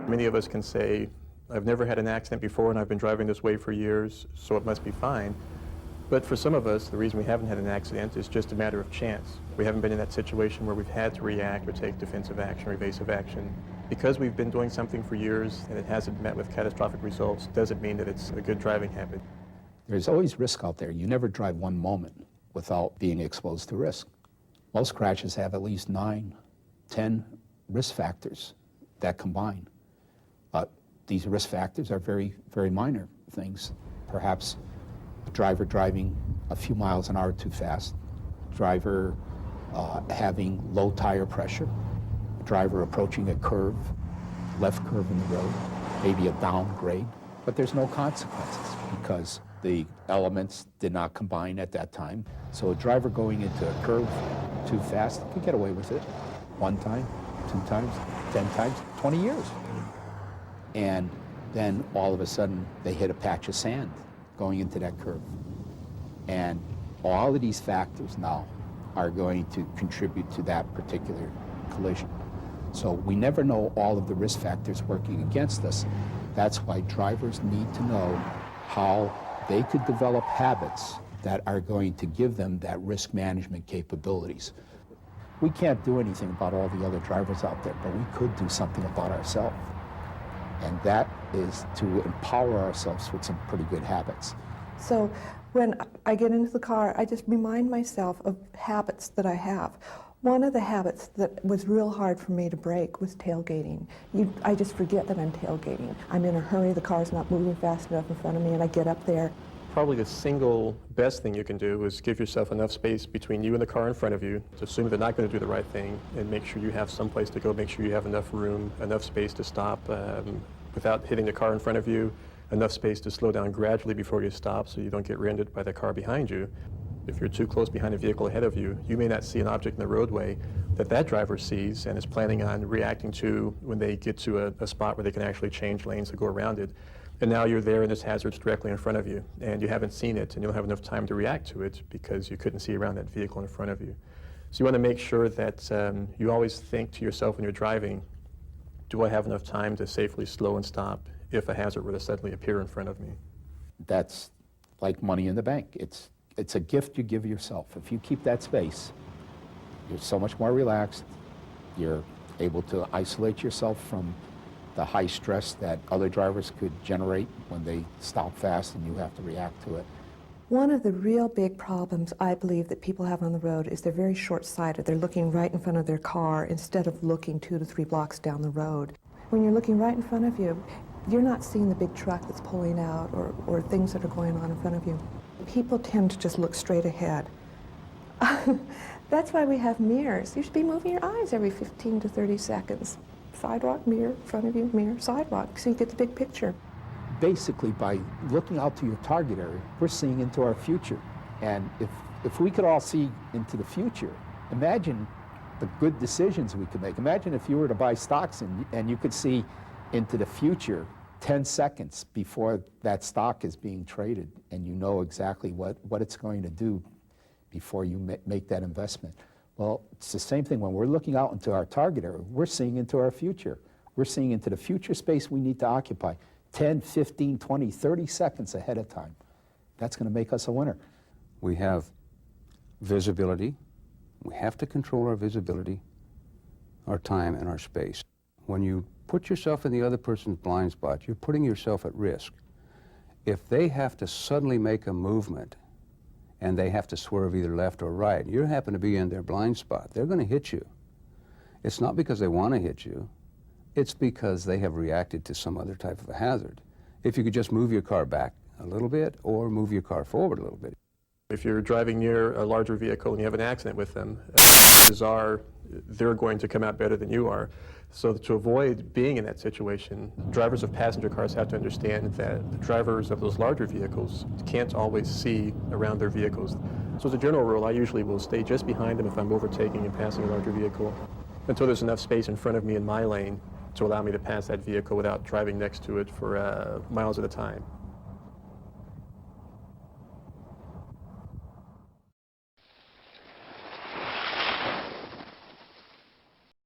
Many of us can say, I've never had an accident before and I've been driving this way for years, so it must be fine. But for some of us, the reason we haven't had an accident is just a matter of chance. We haven't been in that situation where we've had to react or take defensive action or evasive action. Because we've been doing something for years and it hasn't met with catastrophic results doesn't mean that it's a good driving habit. There's always risk out there. You never drive one moment without being exposed to risk. Most crashes have at least 9, 10 risk factors that combine. But these risk factors are very, very minor things. Perhaps a driver driving a few miles an hour too fast, driver having low tire pressure, a driver approaching a curve, left curve in the road, maybe a downgrade, but there's no consequences because the elements did not combine at that time. So a driver going into a curve too fast could get away with it 1 time, 2 times, 10 times, 20 years. And then all of a sudden they hit a patch of sand going into that curve. And all of these factors now are going to contribute to that particular collision. So we never know all of the risk factors working against us. That's why drivers need to know how they could develop habits that are going to give them that risk management capabilities. We can't do anything about all the other drivers out there, but we could do something about ourselves. And that is to empower ourselves with some pretty good habits. So when I get into the car, I just remind myself of habits that I have. One of the habits that was real hard for me to break was tailgating. I just forget that I'm tailgating. I'm in a hurry, the car's not moving fast enough in front of me, and I get up there. Probably the single best thing you can do is give yourself enough space between you and the car in front of you to assume they're not going to do the right thing and make sure you have some place to go, make sure you have enough room, enough space to stop without hitting the car in front of you, enough space to slow down gradually before you stop so you don't get rear-ended by the car behind you. If you're too close behind a vehicle ahead of you, you may not see an object in the roadway that that driver sees and is planning on reacting to when they get to a spot where they can actually change lanes to go around it. And now you're there and this hazard's directly in front of you, and you haven't seen it, and you don't have enough time to react to it because you couldn't see around that vehicle in front of you. So you want to make sure that you always think to yourself when you're driving, do I have enough time to safely slow and stop if a hazard were to suddenly appear in front of me? That's like money in the bank. It's a gift you give yourself. If you keep that space, you're so much more relaxed. You're able to isolate yourself from the high stress that other drivers could generate when they stop fast and you have to react to it. One of the real big problems I believe that people have on the road is they're very short-sighted. They're looking right in front of their car instead of looking 2 to 3 blocks down the road. When you're looking right in front of you, you're not seeing the big truck that's pulling out or things that are going on in front of you. People tend to just look straight ahead. That's why we have mirrors. You should be moving your eyes every 15 to 30 seconds. Sidewalk, mirror, front of you, mirror, sidewalk, so you get the big picture. Basically, by looking out to your target area, we're seeing into our future. And if we could all see into the future, imagine the good decisions we could make. Imagine if you were to buy stocks and you could see into the future 10 seconds before that stock is being traded, and you know exactly what it's going to do before you make that investment. Well, it's the same thing when we're looking out into our target area. We're seeing into our future. We're seeing into the future space we need to occupy 10, 15, 20, 30 seconds ahead of time. That's going to make us a winner. We have visibility. We have to control our visibility, our time, and our space. When you put yourself in the other person's blind spot, you're putting yourself at risk. If they have to suddenly make a movement and they have to swerve either left or right, you happen to be in their blind spot, they're going to hit you. It's not because they want to hit you, it's because they have reacted to some other type of a hazard. If you could just move your car back a little bit or move your car forward a little bit. If you're driving near a larger vehicle and you have an accident with them, they're going to come out better than you are. So to avoid being in that situation, drivers of passenger cars have to understand that the drivers of those larger vehicles can't always see around their vehicles. So as a general rule, I usually will stay just behind them if I'm overtaking and passing a larger vehicle until there's enough space in front of me in my lane to allow me to pass that vehicle without driving next to it for miles at a time.